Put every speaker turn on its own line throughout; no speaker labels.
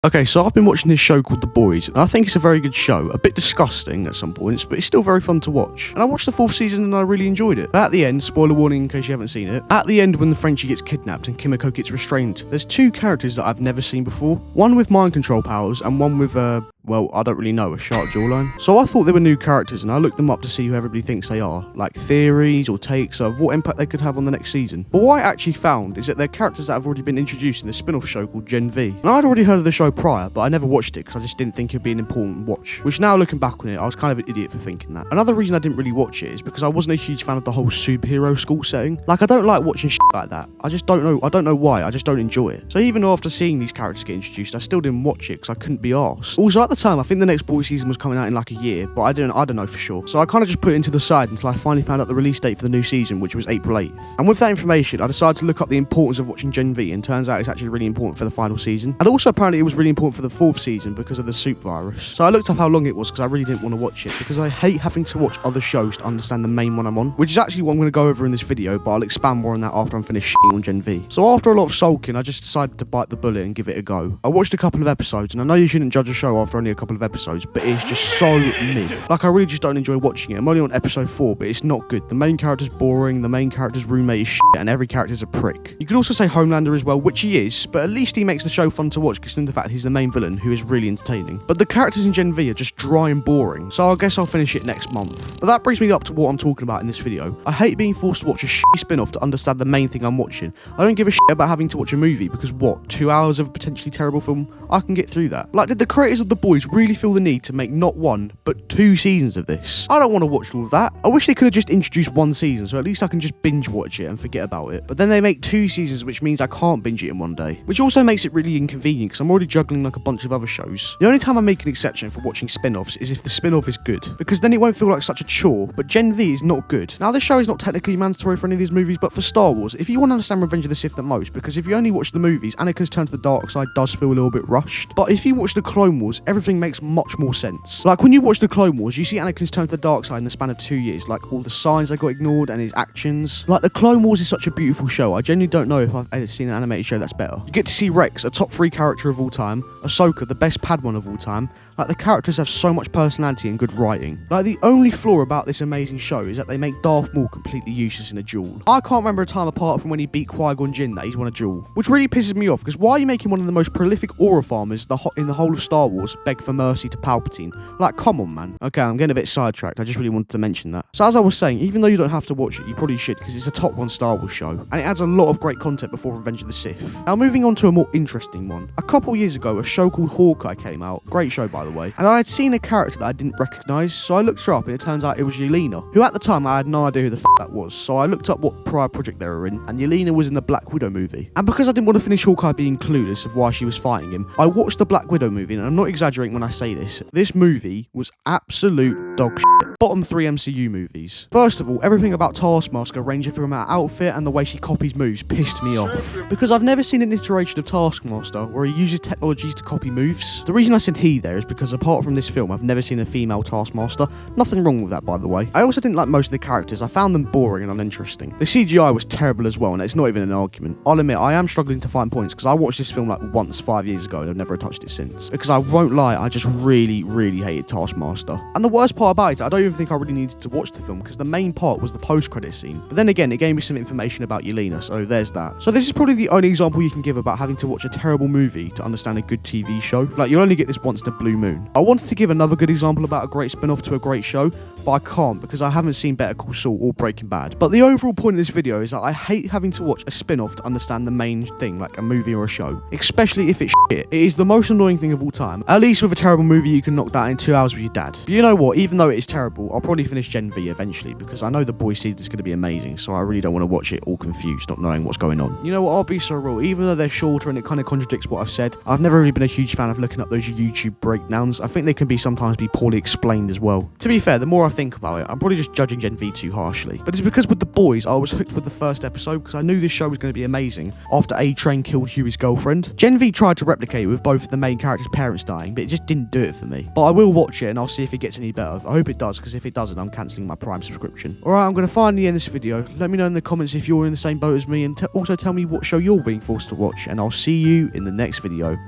Okay, so I've been watching this show called The Boys, and I think it's a very good show. A bit disgusting at some points, but it's still very fun to watch. And I watched the 4th season and I really enjoyed it. But at the end, spoiler warning in case you haven't seen it, at the end when the Frenchie gets kidnapped and Kimiko gets restrained, there's two characters that I've never seen before. One with mind control powers and one with well, I don't really know, a sharp jawline. So I thought they were new characters and I looked them up to see who everybody thinks they are, like theories or takes of what impact they could have on the next season. But what I actually found is that they're characters that have already been introduced in the spin-off show called Gen V. And I'd already heard of the show prior, but I never watched it because I just didn't think it'd be an important watch. Which now looking back on it, I was kind of an idiot for thinking that. Another reason I didn't really watch it is because I wasn't a huge fan of the whole superhero school setting. Like, I don't like watching shit like that. I don't know why, I just don't enjoy it. So even after seeing these characters get introduced, I still didn't watch it because I couldn't be arsed. Also at the time, I think the next Boy season was coming out in like a year, but I don't know for sure. So I kind of just put it into the side until I finally found out the release date for the new season, which was April 8th. And with that information, I decided to look up the importance of watching Gen V, and turns out it's actually really important for the final season. And also apparently it was really important for the 4th season because of the soup virus. So I looked up how long it was because I really didn't want to watch it, because I hate having to watch other shows to understand the main one I'm on, which is actually what I'm going to go over in this video, but I'll expand more on that after I'm finished shitting on Gen V. So after a lot of sulking, I just decided to bite the bullet and give it a go. I watched a couple of episodes, and I know you shouldn't judge a show after only a couple of episodes, but it's just so mid. Like, I really just don't enjoy watching it. I'm only on episode 4, but it's not good. The main character's boring, the main character's roommate is shit, and every character's a prick. You could also say Homelander as well, which he is, but at least he makes the show fun to watch considering the fact he's the main villain, who is really entertaining. But the characters in Gen V are just dry and boring, so I guess I'll finish it next month. But that brings me up to what I'm talking about in this video. I hate being forced to watch a shitty spin-off to understand the main thing I'm watching. I don't give a shit about having to watch a movie, because what, 2 hours of a potentially terrible film? I can get through that. Like, did the creators of The Boys really feel the need to make not one, but 2 seasons of this? I don't want to watch all of that. I wish they could have just introduced 1 season, so at least I can just binge watch it and forget about it. But then they make 2 seasons, which means I can't binge it in one day. Which also makes it really inconvenient, because I'm already juggling like a bunch of other shows. The only time I make an exception for watching spin-offs is if the spin-off is good, because then it won't feel like such a chore. But Gen V is not good. Now, this show is not technically mandatory for any of these movies, but for Star Wars, if you want to understand Revenge of the Sith the most, because if you only watch the movies, Anakin's turn to the dark side does feel a little bit rushed. But if you watch the Clone Wars, everything makes much more sense. Like, when you watch the Clone Wars, you see Anakin's turn to the dark side in the span of 2 years, like all the signs that got ignored and his actions. Like, the Clone Wars is such a beautiful show. I genuinely don't know if I've ever seen an animated show that's better. You get to see Rex, a top 3 character of all time, Ahsoka, the best Padawan of all time. Like, the characters have so much personality and good writing. Like, the only flaw about this amazing show is that they make Darth Maul completely useless in a duel. I can't remember a time apart from when he beat Qui-Gon Jinn that he's won a duel, which really pisses me off, because why are you making one of the most prolific aura farmers in the whole of Star Wars beg for mercy to Palpatine? Like, come on, man. Okay, I'm getting a bit sidetracked. I just really wanted to mention that. So as I was saying, even though you don't have to watch it, you probably should, because it's a top 1 Star Wars show, and it adds a lot of great content before Revenge of the Sith. Now, moving on to a more interesting one. A couple years ago, a show called Hawkeye came out. Great show, by the way. And I had seen a character that I didn't recognise, so I looked her up, and it turns out it was Yelena, who at the time I had no idea who the that was. So I looked up what prior project they were in, and Yelena was in the Black Widow movie. And because I didn't want to finish Hawkeye being clueless of why she was fighting him, I watched the Black Widow movie, and I'm not exaggerating when I say this. This movie was absolute dog shit. Bottom 3 MCU movies. First of all, everything about Taskmaster, ranging from her outfit and the way she copies moves, pissed me off. Because I've never seen an iteration of Taskmaster where he uses technologies to copy moves. The reason I said he there is because apart from this film, I've never seen a female Taskmaster. Nothing wrong with that, by the way. I also didn't like most of the characters. I found them boring and uninteresting. The CGI was terrible as well, and it's not even an argument. I'll admit, I am struggling to find points because I watched this film like once 5 years ago and I've never touched it since. Because I won't lie, I just really hated Taskmaster. And the worst part about it, I don't even think I really needed to watch the film because the main part was the post-credit scene. But then again, it gave me some information about Yelena, so there's that. So this is probably the only example you can give about having to watch a terrible movie to understand a good TV show. Like, you'll only get this once in a blue moon. I wanted to give another good example about a great spin-off to a great show, but I can't because I haven't seen Better Call Saul or Breaking Bad. But the overall point of this video is that I hate having to watch a spin-off to understand the main thing, like a movie or a show. Especially if it's shit. It is the most annoying thing of all time. At least with a terrible movie, you can knock that in 2 hours with your dad. But you know what? Even though it is terrible, I'll probably finish Gen V eventually because I know the Boys season is going to be amazing, so I really don't want to watch it all confused, not knowing what's going on. You know what? I'll be so real. Even though they're shorter and it kind of contradicts what I've said, I've never really been a huge fan of looking up those YouTube breakdowns. I think they can sometimes be poorly explained as well. To be fair, the more I think about it, I'm probably just judging Gen V too harshly. But it's because with The Boys, I was hooked with the first episode because I knew this show was going to be amazing after A-Train killed Huey's girlfriend. Gen V tried to replicate it with both the main characters' parents dying, but it just didn't do it for me. But I will watch it and I'll see if it gets any better. I hope it does, because if it doesn't, I'm cancelling my Prime subscription. Alright, I'm going to finally end this video. Let me know in the comments if you're in the same boat as me, and also tell me what show you're being forced to watch, and I'll see you in the next video.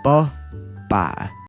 Bye.